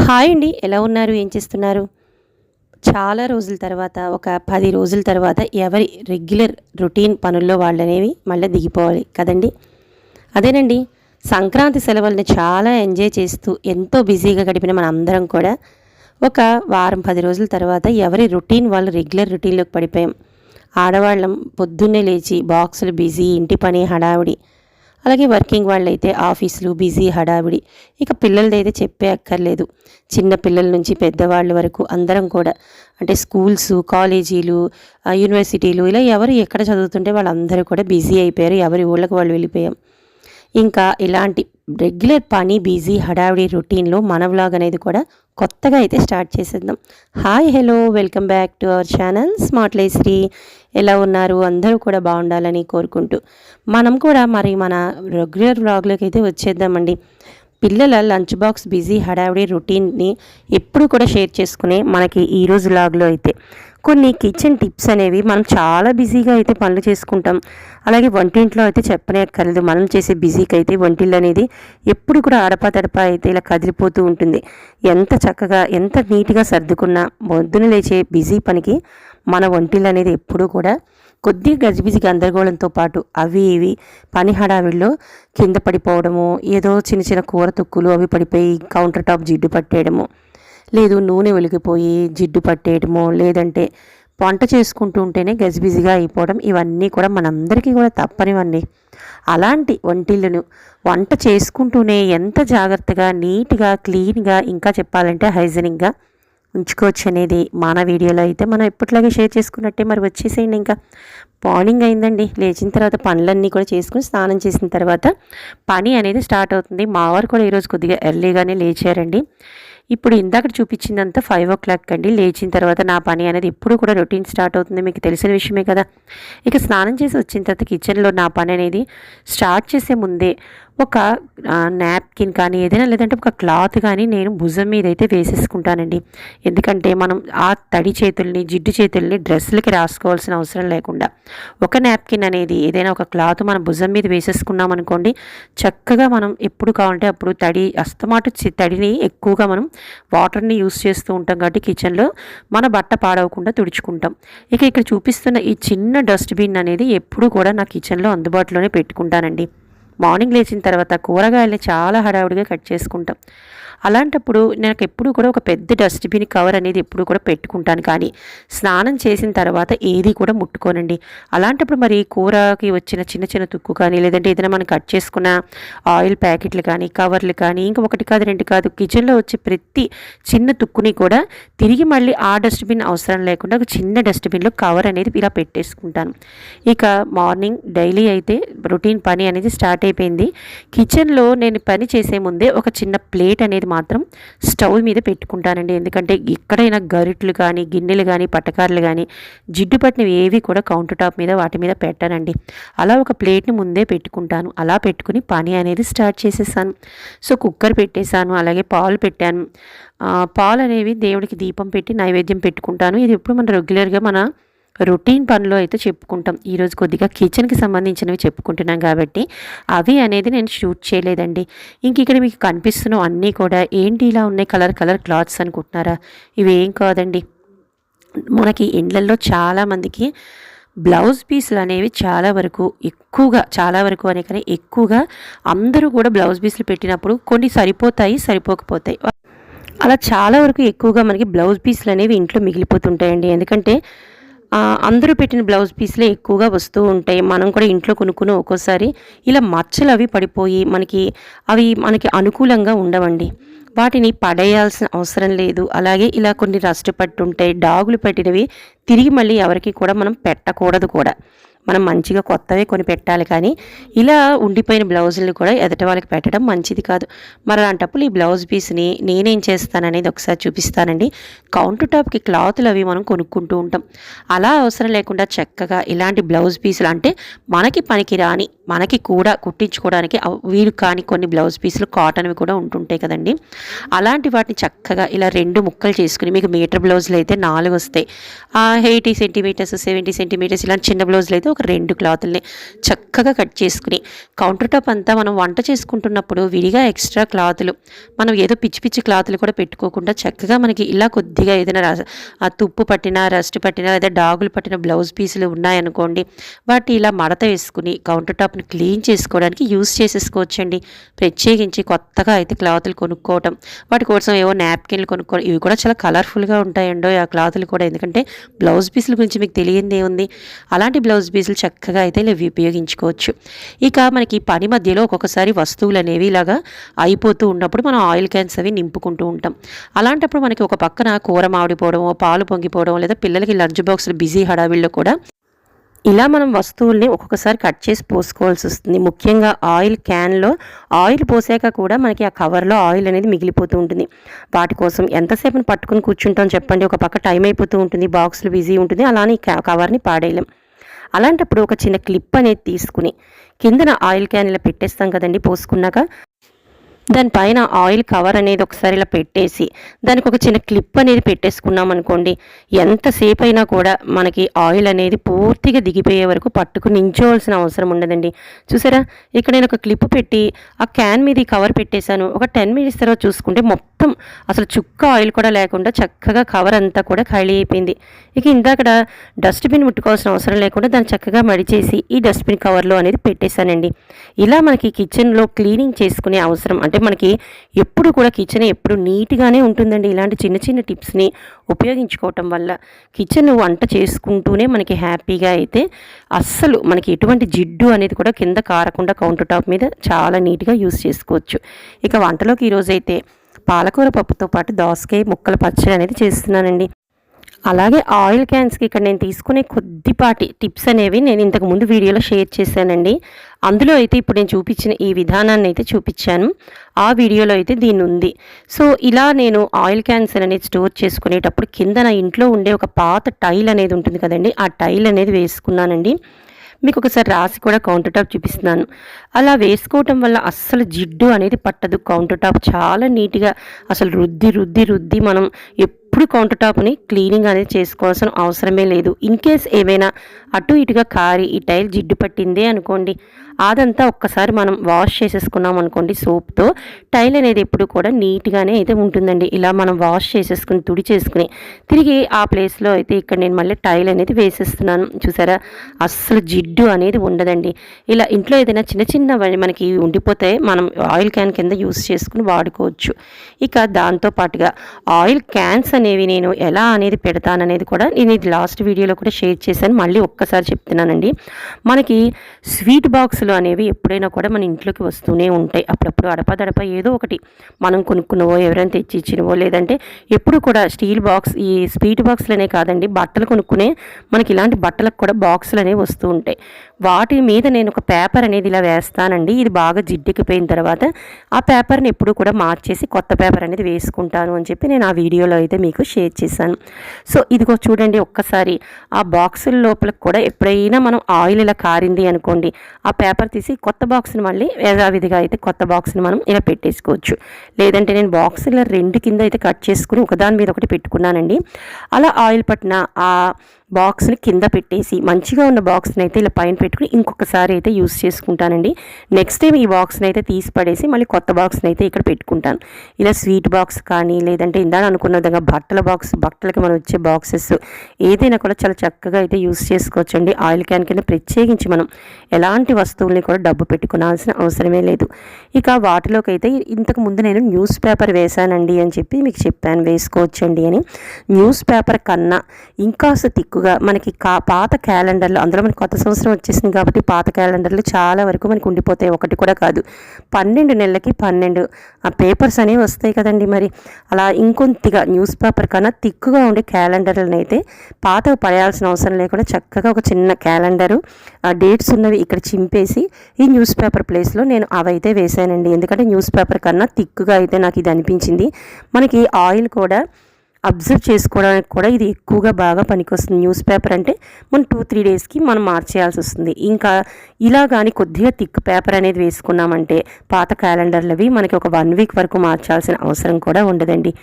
Hi అండి. ఎలా ఉన్నారు? ఏం చేస్తున్నారు? చాలా రోజుల తర్వాత ఒక 10 రోజుల తర్వాత ఎవరి రెగ్యులర్ రొటీన్ పనుల్లో వాళ్ళనేవి మళ్ళీ దిగిపోవాలి కదండీ! అదేనండి. సంక్రాంతి సెలవుల్ని చాలా ఎంజాయ్ చేస్తూ ఎంతో బిజీగా గడిపిన మనందరం కూడా ఒక వారం 10 రోజుల తర్వాత ఎవరి రొటీన్ వాళ్ళు రెగ్యులర్ రొటీన్‌లోకి పడిపోయాం. ఆడవాళ్ళం పొద్దున్నే లేచి బాక్సులు బిజీ, ఇంటి పని హడావిడి. అలాగే వర్కింగ్ వాళ్ళైతే ఆఫీసులు బిజీ హడావిడి. ఇక పిల్లలదైతే చెప్పే అక్కర్లేదు. చిన్న పిల్లల నుంచి పెద్దవాళ్ళ వరకు అందరం కూడా అంటే స్కూల్సు, కాలేజీలు, యూనివర్సిటీలు ఇలా ఎవరు ఎక్కడ చదువుతుంటే వాళ్ళందరూ కూడా బిజీ అయిపోయారు. ఎవరి ఊళ్ళకి వాళ్ళు వెళ్ళిపోయాం. ఇంకా ఇలాంటి రెగ్యులర్ పని బిజీ హడావిడి రొటీన్‌లో మన వ్లాగ్ అనేది కూడా కొత్తగా అయితే స్టార్ట్ చేసేద్దాం. Hi hello welcome back to our channel smart లైఫ్‌శ్రీ. ఎలా ఉన్నారు? అందరూ కూడా బాగుండాలని కోరుకుంటూ మనం కూడా మరి మన రెగ్యులర్ వ్లాగ్‌లోకి అయితే వచ్చేద్దామండి. పిల్లల లంచ్ బాక్స్ బిజీ హడావిడి రొటీన్ని ఎప్పుడు కూడా షేర్ చేసుకునే మనకి ఈరోజు వ్లాగ్‌లో అయితే కొన్ని కిచెన్ టిప్స్ అనేవి మనం చాలా బిజీగా అయితే పనులు చేసుకుంటాం. అలాగే వంటింట్లో అయితే చెప్పనే అక్కర్లేదు. మనం చేసే బిజీకి అయితే వంటిల్లు అనేది ఎప్పుడు కూడా అడపాతడపా అయితే ఇలా కదిలిపోతూ ఉంటుంది. ఎంత చక్కగా ఎంత నీట్గా సర్దుకున్నా పొద్దున లేచే బిజీ పనికి మన వంటిల్లు అనేది ఎప్పుడూ కూడా కొద్దిగా గజిబిజి గందరగోళంతో పాటు అవి ఇవి పని హడావిడిలో కింద పడిపోవడము, ఏదో చిన్న చిన్న కూర తొక్కులు అవి పడిపోయి కౌంటర్ టాప్ జిడ్డు పట్టేయడము, లేదు నూనె ఒలికిపోయి జిడ్డు పట్టేయడము, లేదంటే వంట చేసుకుంటూ ఉంటేనే గజిబిజిగా అయిపోవడం, ఇవన్నీ కూడా మనందరికీ కూడా తప్పనివన్నీ. అలాంటి వంటిల్లును వంట చేసుకుంటూనే ఎంత జాగ్రత్తగా నీట్గా క్లీన్గా ఇంకా చెప్పాలంటే హైజీనిక్గా ఉంచుకోవచ్చు అనేది మన వీడియోలో అయితే మనం ఎప్పటిలాగే షేర్ చేసుకున్నట్టే. మరి వచ్చేసేయండి. ఇంకా మార్నింగ్ అయిందండి. లేచిన తర్వాత పనులన్నీ కూడా చేసుకుని స్నానం చేసిన తర్వాత పని అనేది స్టార్ట్ అవుతుంది. మా వారు కూడా ఈరోజు కొద్దిగా ఎర్లీగానే లేచారండి. ఇప్పుడు ఇందాక చూపించిందంతా 5:00 అండి. లేచిన తర్వాత నా పని అనేది ఎప్పుడు కూడా రొటీన్ స్టార్ట్ అవుతుంది, మీకు తెలిసిన విషయమే కదా. ఇక స్నానం చేసి వచ్చిన తర్వాత కిచెన్లో నా పని అనేది స్టార్ట్ చేసే ముందే ఒక నాప్కిన్ కానీ ఏదైనా లేదంటే ఒక క్లాత్ కానీ నేను భుజం మీద అయితే వేసేసుకుంటానండి. ఎందుకంటే మనం ఆ తడి చేతుల్ని జిడ్డు చేతుల్ని డ్రెస్సులకి రాసుకోవాల్సిన అవసరం లేకుండా ఒక నాప్కిన్ అనేది ఏదైనా ఒక క్లాత్ మనం భుజం మీద వేసేసుకున్నాం అనుకోండి, చక్కగా మనం ఎప్పుడు కావాలంటే అప్పుడు తడి అస్తమాటు తడిని ఎక్కువగా మనం వాటర్ని యూస్ చేస్తూ ఉంటాం కాబట్టి కిచెన్లో మన బట్ట పాడవకుండా తుడుచుకుంటాం. ఇక ఇక్కడ చూపిస్తున్న ఈ చిన్న డస్ట్బిన్ అనేది ఎప్పుడు కూడా నా కిచెన్లో అందుబాటులోనే పెట్టుకుంటానండి. మార్నింగ్ లేచిన తర్వాత కూరగాయలని చాలా హడావుడిగా కట్ చేసుకుంటాం. అలాంటప్పుడు నాకు ఎప్పుడు కూడా ఒక పెద్ద డస్ట్బిన్ కవర్ అనేది ఎప్పుడు కూడా పెట్టుకుంటాను. కానీ స్నానం చేసిన తర్వాత ఏది కూడా ముట్టుకోనండి. అలాంటప్పుడు మరి కూరకి వచ్చిన చిన్న చిన్న తుక్కు కానీ లేదంటే ఏదైనా మనం కట్ చేసుకున్న ఆయిల్ ప్యాకెట్లు కానీ కవర్లు కానీ ఇంకా ఒకటి కాదు రెండు కాదు కిచెన్లో వచ్చే ప్రతి చిన్న తుక్కుని కూడా తిరిగి మళ్ళీ ఆ డస్ట్బిన్ అవసరం లేకుండా ఒక చిన్న డస్ట్బిన్లో కవర్ అనేది ఇలా పెట్టేసుకుంటాను. ఇక మార్నింగ్ డైలీ అయితే రొటీన్ పని అనేది స్టార్ట్ అయిపోయింది. కిచెన్లో నేను పని చేసే ముందే ఒక చిన్న ప్లేట్ అనేది మాత్రం స్టవ్ మీద పెట్టుకుంటానండి. ఎందుకంటే ఎక్కడైనా గరిట్లు కానీ గిన్నెలు కానీ పట్టకారులు కానీ జిడ్డు పట్టినవి ఏవి కూడా కౌంటర్ టాప్ మీద వాటి మీద పెట్టానండి. అలా ఒక ప్లేట్ని ముందే పెట్టుకుంటాను. అలా పెట్టుకుని పని అనేది స్టార్ట్ చేసేసాను. సో కుక్కర్ పెట్టేశాను, అలాగే పాలు పెట్టాను. పాలు అనేవి దేవుడికి దీపం పెట్టి నైవేద్యం పెట్టుకుంటాను. ఇది ఎప్పుడు మన రెగ్యులర్గా మన రొటీన్ పనిలో అయితే చెప్పుకుంటాం. ఈరోజు కొద్దిగా కిచెన్కి సంబంధించినవి చెప్పుకుంటున్నాం కాబట్టి అవి అనేది నేను షూట్ చేయలేదండి. ఇంక ఇక్కడ మీకు కనిపిస్తున్న అన్నీ కూడా ఏంటి ఇలా ఉన్నాయి కలర్ కలర్ క్లాత్స్ అనుకుంటున్నారా? ఇవి ఏం కాదండి, మనకి ఇండ్లల్లో చాలామందికి బ్లౌజ్ పీసులు అనేవి చాలా వరకు అనే కానీ ఎక్కువగా అందరూ కూడా బ్లౌజ్ పీసులు పెట్టినప్పుడు కొన్ని సరిపోతాయి, సరిపోకపోతాయి. అలా చాలా వరకు ఎక్కువగా మనకి బ్లౌజ్ పీసులు అనేవి ఇంట్లో మిగిలిపోతుంటాయండి. ఎందుకంటే అందరూ పెట్టిన బ్లౌజ్ పీస్లే ఎక్కువగా వస్తూ ఉంటాయి. మనం కూడా ఇంట్లో కొనుక్కుని ఒక్కోసారి ఇలా మచ్చలు అవి పడిపోయి అవి మనకి అనుకూలంగా ఉండవండి. వాటిని పడేయాల్సిన అవసరం లేదు. అలాగే ఇలా కొన్ని రస్ట్ పట్టుంటాయి, డాగులు పెట్టినవి తిరిగి మళ్ళీ ఎవరికి కూడా మనం పెట్టకూడదు కూడా. మనం మంచిగా కొత్తవే కొని పెట్టాలి. కానీ ఇలా ఉండిపోయిన బ్లౌజుల్ని కూడా ఎదుటి వాళ్ళకి పెట్టడం మంచిది కాదు. మరి అలాంటప్పుడు ఈ బ్లౌజ్ పీస్ని నేనేం చేస్తాననేది ఒకసారి చూపిస్తానండి. కౌంటర్ టాప్కి క్లాతులు అవి మనం కొనుక్కుంటూ ఉంటాం. అలా అవసరం లేకుండా చక్కగా ఇలాంటి బ్లౌజ్ పీసులు అంటే మనకి పనికి రాని మనకి కూడా కుట్టించుకోవడానికి వీలు కాని కొన్ని బ్లౌజ్ పీసులు కాటన్వి కూడా ఉంటుంటాయి కదండి. అలాంటి వాటిని చక్కగా ఇలా 2 ముక్కలు చేసుకుని, మీకు మీటర్ బ్లౌజులు అయితే 4 వస్తాయి, 80 సెంటీమీటర్స్ 70 సెంటీమీటర్స్ ఇలాంటి చిన్న బ్లౌజులు అయితే ఒక 2 క్లాతుల్ని చక్కగా కట్ చేసుకుని కౌంటర్ టాప్ అంతా మనం వంట చేసుకుంటున్నప్పుడు విడిగా ఎక్స్ట్రా క్లాతులు మనం ఏదో పిచ్చి పిచ్చి క్లాతులు కూడా పెట్టుకోకుండా చక్కగా మనకి ఇలా కొద్దిగా ఏదైనా ఆ తుప్పు పట్టిన రస్ట్ పట్టిన లేదా డాగులు పట్టిన బ్లౌజ్ పీసులు ఉన్నాయనుకోండి, వాటి ఇలా మడత వేసుకుని కౌంటర్ టాప్ని క్లీన్ చేసుకోవడానికి యూస్ చేసేసుకోవచ్చండి. ప్రత్యేకించి కొత్తగా అయితే క్లాతులు కొనుక్కోవటం, వాటి కోసం ఏవో నాప్కిన్లు కొనుక్కోవడం, ఇవి కూడా చాలా కలర్ఫుల్గా ఉంటాయండో ఆ క్లాతులు కూడా. ఎందుకంటే బ్లౌజ్ పీసుల గురించి మీకు తెలియందే ఉంది. అలాంటి బ్లౌజ్ పీసులు చక్కగా అయితే ఇలా ఉపయోగించుకోవచ్చు. ఇక మనకి పని మధ్యలో ఒక్కొక్కసారి వస్తువులు అనేవి ఇలాగా అయిపోతూ ఉన్నప్పుడు మనం ఆయిల్ క్యాన్స్ అవి నింపుకుంటూ ఉంటాం. అలాంటప్పుడు మనకి ఒక పక్కన కూర మాడిపోవడమో, పాలు పొంగిపోవడం, లేదా పిల్లలకి లంచ్ బాక్సులు బిజీ హడావిల్లో కూడా ఇలా మనం వస్తువుల్ని ఒక్కొక్కసారి కట్ చేసి పోసుకోవాల్సి వస్తుంది. ముఖ్యంగా ఆయిల్ క్యాన్లో ఆయిల్ పోసాక కూడా మనకి ఆ కవర్లో ఆయిల్ అనేది మిగిలిపోతూ ఉంటుంది. వాటి కోసం ఎంతసేపు పట్టుకుని కూర్చుంటాం చెప్పండి. ఒక పక్క టైం అయిపోతూ ఉంటుంది, బాక్సులు బిజీ ఉంటుంది, అలానే కవర్ని పాడేయలేం. అలాంటప్పుడు ఒక చిన్న క్లిప్ అనేది తీసుకుని కిందన ఆయిల్ క్యాన్ ఇలా పెట్టేస్తాం కదండి పోసుకున్నాక, దానిపైన ఆయిల్ కవర్ అనేది ఒకసారి ఇలా పెట్టేసి దానికి ఒక చిన్న క్లిప్ అనేది పెట్టేసుకున్నాం అనుకోండి, ఎంతసేపు అయినా కూడా మనకి ఆయిల్ అనేది పూర్తిగా దిగిపోయే వరకు పట్టుకుని నించోవలసిన అవసరం ఉండదండి. చూసారా, ఇక్కడ నేను ఒక క్లిప్ పెట్టి ఆ క్యాన్ మీద ఈ కవర్ పెట్టేశాను. ఒక 10 మినిట్స్ తర్వాత చూసుకుంటే మొత్తం అసలు చుక్క ఆయిల్ కూడా లేకుండా చక్కగా కవర్ అంతా కూడా ఖాళీ అయిపోయింది. ఇక ఇందాకడ డస్ట్బిన్ ముట్టుకోవాల్సిన అవసరం లేకుండా దాన్ని చక్కగా మడిచేసి ఈ డస్ట్బిన్ కవర్లో అనేది పెట్టేశానండి. ఇలా మనకి కిచెన్లో క్లీనింగ్ చేసుకునే అవసరం అంటే మనకి ఎప్పుడు కూడా కిచెన్ ఎప్పుడు నీట్గానే ఉంటుందండి. ఇలాంటి చిన్న చిన్న టిప్స్ని ఉపయోగించుకోవటం వల్ల కిచెన్ వంట చేసుకుంటూనే మనకి హ్యాపీగా అయితే అస్సలు మనకి ఎటువంటి జిడ్డు అనేది కూడా కింద కారకుండా కౌంటర్ టాప్ మీద చాలా నీట్గా యూస్ చేసుకోవచ్చు. ఇక వంటలోకి ఈరోజైతే పాలకూర పప్పుతో పాటు దోసకాయ ముక్కల పచ్చడి అనేది చేస్తున్నానండి. అలాగే ఆయిల్ క్యాన్స్కి ఇక్కడ నేను తీసుకునే కొద్దిపాటి టిప్స్ అనేవి నేను ఇంతకు ముందు వీడియోలో షేర్ చేశానండి. అందులో అయితే ఇప్పుడు నేను చూపించిన ఈ విధానాన్ని అయితే చూపించాను. ఆ వీడియోలో అయితే దీన్ని ఉంది. సో ఇలా నేను ఆయిల్ క్యాన్స్ అనేది స్టోర్ చేసుకునేటప్పుడు కింద నా ఇంట్లో ఉండే ఒక పాత టైల్ అనేది ఉంటుంది కదండి, ఆ టైల్ అనేది వేసుకున్నానండి. మీకు ఒకసారి రాసి కూడా కౌంటర్ టాప్ చూపిస్తున్నాను. అలా వేసుకోవటం వల్ల అస్సలు జిడ్డు అనేది పట్టదు. కౌంటర్ టాప్ చాలా నీట్గా అసలు రుద్ది రుద్ది రుద్ది మనం ఎప్పుడు కౌంటర్ టాప్ని క్లీనింగ్ అనేది చేసుకోవాల్సిన అవసరమే లేదు. ఇన్ కేస్ ఏమైనా అటు ఇటుగా కారి ఈ టైల్ జిడ్డు పట్టిందే అనుకోండి, అదంతా ఒక్కసారి మనం వాష్ చేసేసుకున్నాం అనుకోండి సోప్తో, టైల్ అనేది ఎప్పుడు కూడా నీట్గానే అయితే ఉంటుందండి. ఇలా మనం వాష్ చేసేసుకుని తుడి చేసుకుని తిరిగి ఆ ప్లేస్లో అయితే ఇక్కడ నేను మళ్ళీ టైల్ అనేది వేసేస్తున్నాను. చూసారా, అస్సలు జిడ్డు అనేది ఉండదండి. ఇలా ఇంట్లో ఏదైనా చిన్న చిన్నవి మనకి ఉండిపోతే మనం ఆయిల్ క్యాన్ కింద యూస్ చేసుకుని వాడుకోవచ్చు. ఇక దాంతోపాటుగా ఆయిల్ క్యాన్స్ అనేవి నేను ఎలా అనేది పెడతాననేది కూడా నేను ఇది లాస్ట్ వీడియోలో కూడా షేర్ చేశాను, మళ్ళీ ఒక్కసారి చెప్తున్నానండి. మనకి స్వీట్ బాక్సులు అనేవి ఎప్పుడైనా కూడా మన ఇంట్లోకి వస్తూనే ఉంటాయి. అప్పుడప్పుడు అడపదడప ఏదో ఒకటి మనం కొనుక్కున్నవో ఎవరైనా తెచ్చి ఇచ్చినవో, లేదంటే ఎప్పుడు కూడా స్టీల్ బాక్స్ ఈ స్వీట్ బాక్సులనే కాదండి, బట్టలు కొనుక్కునే మనకి ఇలాంటి బట్టలకు కూడా బాక్సులు అనేవి వస్తూ ఉంటాయి. వాటి మీద నేను ఒక పేపర్ అనేది ఇలా వేస్తానండి. ఇది బాగా జిడ్డుకిపోయిన తర్వాత ఆ పేపర్ని ఎప్పుడు కూడా మార్చేసి కొత్త పేపర్ అనేది వేసుకుంటాను అని చెప్పి నేను ఆ వీడియోలో అయితే మీకు షేర్ చేశాను. సో ఇదిగో చూడండి, ఒక్కసారి ఆ బాక్సుల లోపలికి కూడా ఎప్పుడైనా మనం ఆయిల్ ఇలా కారింది అనుకోండి, ఆ పేపర్ తీసి కొత్త బాక్స్ని మళ్ళీ యథావిధిగా అయితే కొత్త బాక్స్ని మనం ఇలా పెట్టేసుకోవచ్చు. లేదంటే నేను బాక్సుల 2 కింద అయితే కట్ చేసుకుని ఒకదాని మీద ఒకటి పెట్టుకున్నానండి. అలా ఆయిల్ పట్టిన ఆ బాక్స్ని కింద పెట్టేసి మంచిగా ఉన్న బాక్స్ని అయితే ఇలా పైన పెట్టుకుని ఇంకొకసారి అయితే యూస్ చేసుకుంటానండి. నెక్స్ట్ టైం ఈ బాక్స్ని అయితే తీసి పడేసి మళ్ళీ కొత్త బాక్స్ని అయితే ఇక్కడ పెట్టుకుంటాను. ఇలా స్వీట్ బాక్స్ కానీ, లేదంటే ఇందాక అనుకున్న విధంగా బట్టల బాక్స్, బట్టలకి మనం వచ్చే బాక్సెస్ ఏదైనా కూడా చాలా చక్కగా అయితే యూస్ చేసుకోవచ్చండి. ఆయిల్ క్యాన్ కింద ప్రత్యేకించి మనం ఎలాంటి వస్తువుల్ని కూడా డబ్బు పెట్టుకోవాల్సిన అవసరమే లేదు. ఇక వాటిలోకి అయితే ఇంతకు ముందు నేను న్యూస్ పేపర్ వేశానండి అని చెప్పి మీకు చెప్పాను, వేసుకోవచ్చండి అని. న్యూస్ పేపర్ కన్నా ఇంకాస్త తిక్కుగా మనకి పాత క్యాలెండర్లు, అందులో మనకి కొత్త సంవత్సరం వచ్చేసింది కాబట్టి పాత క్యాలెండర్లు చాలా వరకు మనకు ఉండిపోతాయి. ఒకటి కూడా కాదు, 12 నెలలకి 12 పేపర్స్ అనేవి వస్తాయి కదండి. మరి అలా ఇంకొంతిగా న్యూస్ పేపర్ కన్నా తిక్కుగా ఉండే క్యాలెండర్లను అయితే పాతగా పడేయాల్సిన అవసరం లేకుండా చక్కగా ఒక చిన్న క్యాలెండరు డేట్స్ ఉన్నవి ఇక్కడ చింపేసి ఈ న్యూస్ పేపర్ ప్లేస్లో నేను అవైతే వేసానండి. ఎందుకంటే న్యూస్ పేపర్ కన్నా తిక్కుగా అయితే నాకు ఇది అనిపించింది. మనకి ఆయిల్ కూడా అబ్జర్వ్ చేసుకోవడానికి కూడా ఇది ఎక్కువగా బాగా పనికొస్తుంది. న్యూస్ పేపర్ అంటే మనం 2-3 డేస్కి మనం మార్చేయాల్సి వస్తుంది. ఇంకా ఇలా కానీ కొద్దిగా థిక్ పేపర్ అనేది వేసుకున్నామంటే పాత క్యాలెండర్లవి మనకి ఒక 1 వీక్ వరకు మార్చాల్సిన అవసరం కూడా ఉండదండి.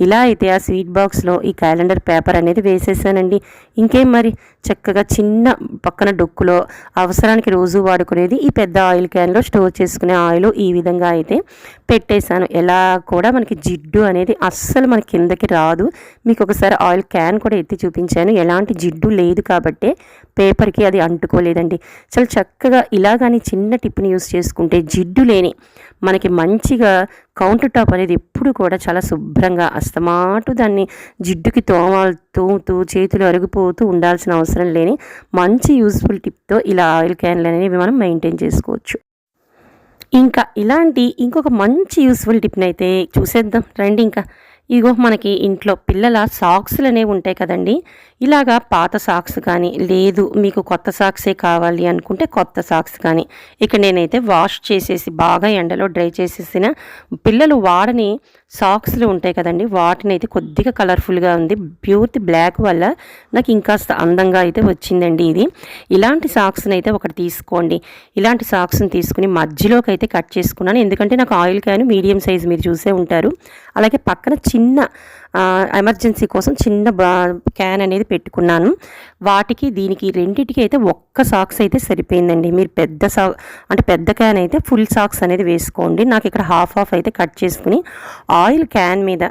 ఇలా అయితే ఆ స్వీట్ బాక్స్లో ఈ క్యాలెండర్ పేపర్ అనేది వేసేసానండి. ఇంకేం మరి చక్కగా చిన్న పక్కన డొక్కులో అవసరానికి రోజు వాడుకునేది ఈ పెద్ద ఆయిల్ క్యాన్లో స్టోర్ చేసుకునే ఆయిల్ ఈ విధంగా అయితే పెట్టేశాను. ఎలా కూడా మనకి జిడ్డు అనేది అస్సలు మన కిందకి రాదు. మీకు ఒకసారి ఆయిల్ క్యాన్ కూడా ఎత్తి చూపించాను, ఎలాంటి జిడ్డు లేదు కాబట్టి పేపర్కి అది అంటుకోలేదండి. చాలా చక్కగా ఇలా కానీ చిన్న టిప్ని యూస్ చేసుకుంటే జిడ్డు లేని మనకి మంచిగా కౌంటర్ టాప్ అనేది ఎప్పుడు కూడా చాలా శుభ్రంగా అస్తమాటు దాన్ని జిడ్డుకి తోముతూ చేతులు అరిగిపోతూ ఉండాల్సిన అవసరం లేని మంచి యూస్ఫుల్ టిప్తో ఇలా ఆయిల్ క్యాన్లు అనేవి మనం మెయింటైన్ చేసుకోవచ్చు. ఇంకా ఇలాంటి ఇంకొక మంచి యూస్ఫుల్ టిప్ని అయితే చూసేద్దాం రండి. ఇంకా ఇగో మనకి ఇంట్లో పిల్లల సాక్స్లు అనేవి ఉంటాయి కదండి. ఇలాగా పాత సాక్స్ కానీ లేదు మీకు కొత్త సాక్సే కావాలి అనుకుంటే కొత్త సాక్స్ కానీ ఇక్కడ నేనైతే వాష్ చేసేసి బాగా ఎండలో డ్రై చేసేసిన పిల్లలు వాడని సాక్స్లు ఉంటాయి కదండి, వాటిని అయితే కొద్దిగా కలర్ఫుల్గా ఉంది. ప్యూర్తి బ్లాక్ వల్ల నాకు ఇంకాస్త అందంగా అయితే వచ్చిందండి ఇది. ఇలాంటి సాక్స్ని అయితే ఒకటి తీసుకోండి. ఇలాంటి సాక్స్ని తీసుకుని మధ్యలోకి అయితే కట్ చేసుకున్నాను, ఎందుకంటే నాకు ఆయిల్ క్యాన్ మీడియం సైజ్ మీరు చూసే ఉంటారు. అలాగే పక్కన చిన్న ఎమర్జెన్సీ కోసం చిన్న క్యాన్ అనేది పెట్టుకున్నాను. వాటికి దీనికి రెండింటికి అయితే ఒక్క సాక్స్ అయితే సరిపోయిందండి. మీరు పెద్ద క్యాన్ అయితే ఫుల్ సాక్స్ అనేది వేసుకోండి. నాకు ఇక్కడ హాఫ్ అయితే కట్ చేసుకుని ఆయిల్ క్యాన్ మీద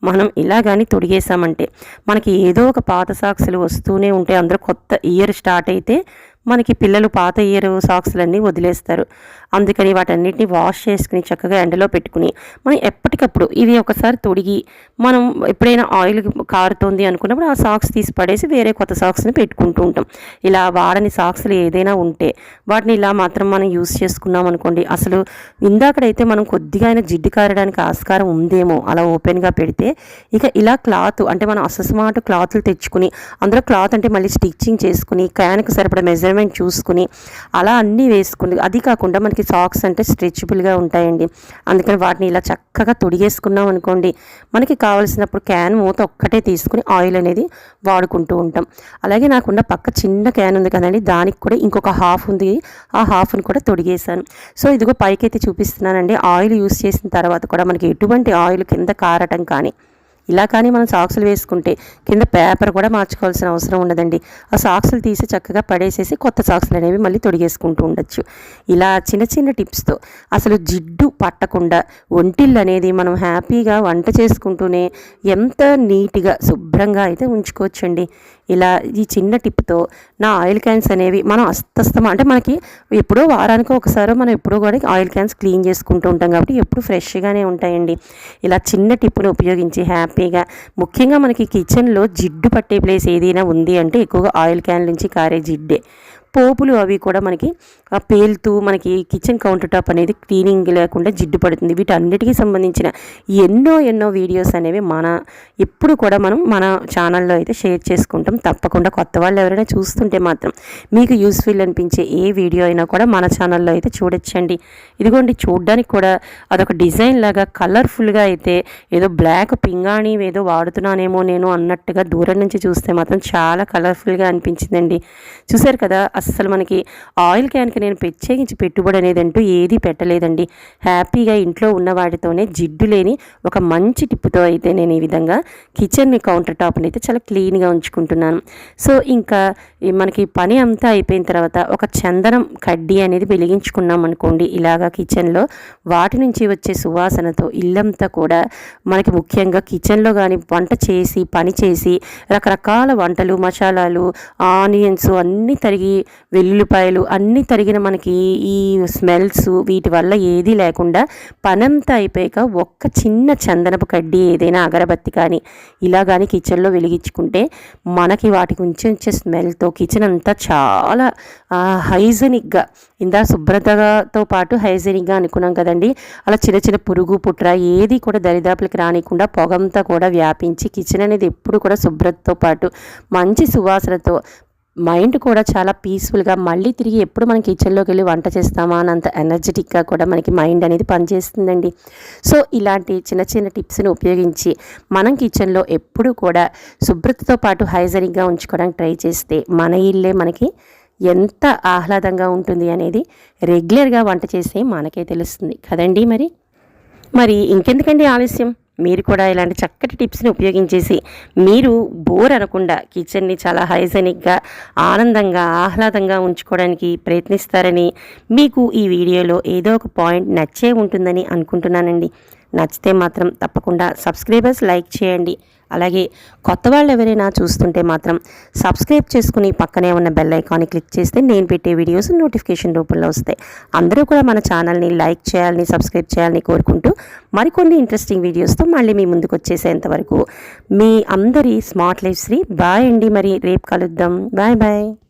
మనం ఇలా కానీ తొడిగేసామంటే మనకి ఏదో ఒక పాత సాక్స్లు వస్తూనే ఉంటాయి. అందరూ కొత్త ఇయర్ స్టార్ట్ అయితే మనకి పిల్లలు పాత ఇయర్ సాక్స్లన్నీ వదిలేస్తారు. అందుకని వాటన్నిటిని వాష్ చేసుకుని చక్కగా ఎండలో పెట్టుకుని మనం ఎప్పటికప్పుడు ఇది ఒకసారి తొడిగి మనం ఎప్పుడైనా ఆయిల్ కారుతోంది అనుకున్నప్పుడు ఆ సాక్స్ తీసి పడేసి వేరే కొత్త సాక్స్ని పెట్టుకుంటూ ఉంటాం. ఇలా వాడని సాక్స్లు ఏదైనా ఉంటే వాటిని ఇలా మాత్రం మనం యూస్ చేసుకున్నాం అనుకోండి, అసలు ఇందాకడైతే మనం కొద్దిగా అయినా జిడ్డు కారడానికి ఆస్కారం ఉందేమో అలా ఓపెన్గా పెడితే. ఇక ఇలా క్లాత్ అంటే మనం అసస్మాటు క్లాత్లు తెచ్చుకుని అందులో క్లాత్ అంటే మళ్ళీ స్టిచ్చింగ్ చేసుకుని క్యాన్కి సరిపడా మెజర్మెంట్ చూసుకుని అలా అన్నీ వేసుకుని, అది కాకుండా మనకి సాక్స్ అంటే స్ట్రెచబుల్గా ఉంటాయండి. అందుకని వాటిని ఇలా చక్కగా తొడిగేసుకున్నాం అనుకోండి, మనకి కావాల్సినప్పుడు క్యాన్ మూత ఒక్కటే తీసుకుని ఆయిల్ అనేది వాడుకుంటూ ఉంటాం. అలాగే నాకున్న పక్క చిన్న క్యాన్ ఉంది కదండి, దానికి కూడా ఇంకొక హాఫ్ ఉంది, ఆ హాఫ్ని కూడా తొడిగేశాను. సో ఇదిగో పైకైతే చూపిస్తున్నానండి. ఆయిల్ యూస్ చేసిన తర్వాత కూడా మనకి ఎటువంటి ఆయిల్ కింద కారటం కానీ ఇలా కానీ మనం సాక్సులు వేసుకుంటే కింద పేపర్ కూడా మార్చుకోవాల్సిన అవసరం ఉండదండి. ఆ సాక్సులు తీసి చక్కగా పడేసేసి కొత్త సాక్సులు అనేవి మళ్ళీ తొడిగేసుకుంటూ ఉండొచ్చు. ఇలా చిన్న చిన్న టిప్స్తో అసలు జిడ్డు పట్టకుండా ఒంటిళ్ళు అనేది మనం హ్యాపీగా వంట చేసుకుంటూనే ఎంత నీట్గా శుభ్రంగా అయితే ఉంచుకోవచ్చండి. ఇలా ఈ చిన్న టిప్తో నా ఆయిల్ క్యాన్స్ అనేవి మనం అంటే మనకి ఎప్పుడో వారానికి ఒకసారి మనం ఎప్పుడో కూడా ఆయిల్ క్యాన్స్ క్లీన్ చేసుకుంటూ ఉంటాం కాబట్టి ఎప్పుడు ఫ్రెష్గానే ఉంటాయండి. ఇలా చిన్న టిప్ను ఉపయోగించి హ్యాపీగా, ముఖ్యంగా మనకి కిచెన్లో జిడ్డు పట్టే ప్లేస్ ఏదైనా ఉంది అంటే ఎక్కువగా ఆయిల్ క్యాన్ నుంచి కారే జిడ్డే. పోపులు అవి కూడా మనకి పేలుతూ మనకి కిచెన్ కౌంటర్ టాప్ అనేది క్లీనింగ్ లేకుండా జిడ్డు పడుతుంది. వీటన్నిటికీ సంబంధించిన ఎన్నో వీడియోస్ అనేవి ఎప్పుడు కూడా మనం మన ఛానల్లో అయితే షేర్ చేసుకుంటాం. తప్పకుండా కొత్త వాళ్ళు ఎవరైనా చూస్తుంటే మాత్రం మీకు యూస్ఫుల్ అనిపించే ఏ వీడియో అయినా కూడా మన ఛానల్లో అయితే చూడొచ్చండి. ఇదిగోండి చూడడానికి కూడా అదొక డిజైన్ లాగా కలర్ఫుల్గా అయితే ఏదో బ్లాక్ పింగాణి ఏదో వాడుతున్నానేమో నేను అన్నట్టుగా దూరం నుంచి చూస్తే మాత్రం చాలా కలర్ఫుల్గా అనిపించిందండి. చూసారు కదా, అస్సలు మనకి ఆయిల్ క్యాన్కి నేను ప్రత్యేకించి పెట్టుబడి అనేది అంటూ ఏది పెట్టలేదండి. హ్యాపీగా ఇంట్లో ఉన్న వాటితోనే జిడ్డు లేని ఒక మంచి టిప్పుతో అయితే నేను ఈ విధంగా కిచెన్ కౌంటర్ టాప్ని అయితే చాలా క్లీన్గా ఉంచుకుంటున్నాను. సో ఇంకా మనకి పని అంతా అయిపోయిన తర్వాత ఒక చందనం కడ్డీ అనేది వెలిగించుకున్నాం అనుకోండి ఇలాగా కిచెన్లో, వాటి నుంచి వచ్చే సువాసనతో ఇల్లంతా కూడా మనకి ముఖ్యంగా కిచెన్లో కానీ వంట చేసి పని చేసి రకరకాల వంటలు మసాలాలు ఆనియన్స్ అన్నీ తరిగి వెల్లుల్లిపాయలు అన్నీ తరిగిన మనకి ఈ స్మెల్స్ వీటి వల్ల ఏదీ లేకుండా పనంతా అయిపోయాక ఒక్క చిన్న చందనపు కడ్డీ ఏదైనా అగరబత్తి కానీ ఇలా కానీ కిచెన్లో వెలిగించుకుంటే మనకి వాటికి ఉంచే స్మెల్తో కిచెన్ అంతా చాలా హైజెనిక్గా, ఇందా శుభ్రతతో పాటు హైజెనిక్గా అనుకున్నాం కదండి, అలా చిన్న చిన్న పురుగు పుట్ర ఏది కూడా దరిదాపులకి రానికుండా పొగంతా కూడా వ్యాపించి కిచెన్ అనేది ఎప్పుడు కూడా శుభ్రతతో పాటు మంచి సువాసనతో మైండ్ కూడా చాలా పీస్ఫుల్గా మళ్ళీ తిరిగి ఎప్పుడు మనం కిచెన్లోకి వెళ్ళి వంట చేస్తామా అన్నంత ఎనర్జెటిక్గా కూడా మనకి మైండ్ అనేది పనిచేస్తుందండి. సో ఇలాంటి చిన్న చిన్న టిప్స్ని ఉపయోగించి మనం కిచెన్లో ఎప్పుడు కూడా శుభ్రతతో పాటు హైజెనిక్గా ఉంచుకోవడానికి ట్రై చేస్తే మన ఇల్లే మనకి ఎంత ఆహ్లాదంగా ఉంటుంది అనేది రెగ్యులర్గా వంట చేస్తే మనకే తెలుస్తుంది కదండి. మరి ఇంకెందుకండి ఆలస్యం, మీరు కూడా ఇలాంటి చక్కటి టిప్స్ని ఉపయోగించేసి మీరు బోర్ అనకుండా కిచెన్ని చాలా హైజెనిక్గా ఆనందంగా ఆహ్లాదంగా ఉంచుకోవడానికి ప్రయత్నిస్తారని, మీకు ఈ వీడియోలో ఏదో ఒక పాయింట్ నచ్చే ఉంటుందని అనుకుంటున్నానండి. నచ్చితే మాత్రం తప్పకుండా సబ్స్క్రైబర్స్ లైక్ చేయండి. అలాగే కొత్త వాళ్ళు ఎవరైనా చూస్తుంటే మాత్రం సబ్స్క్రైబ్ చేసుకుని పక్కనే ఉన్న బెల్ ఐకాన్ని క్లిక్ చేస్తే నేను పెట్టే వీడియోస్ నోటిఫికేషన్ రూపంలో వస్తాయి. అందరూ కూడా మన ఛానల్ని లైక్ చేయాలని, సబ్స్క్రైబ్ చేయాలని కోరుకుంటూ మరికొన్ని ఇంట్రెస్టింగ్ వీడియోస్తో మళ్ళీ మీ ముందుకు వచ్చేసేంత వరకు మీ అందరి స్మార్ట్ లైఫ్ శ్రీ. బాయ్ అండి. మరి రేపు కలుద్దాం. Bye bye.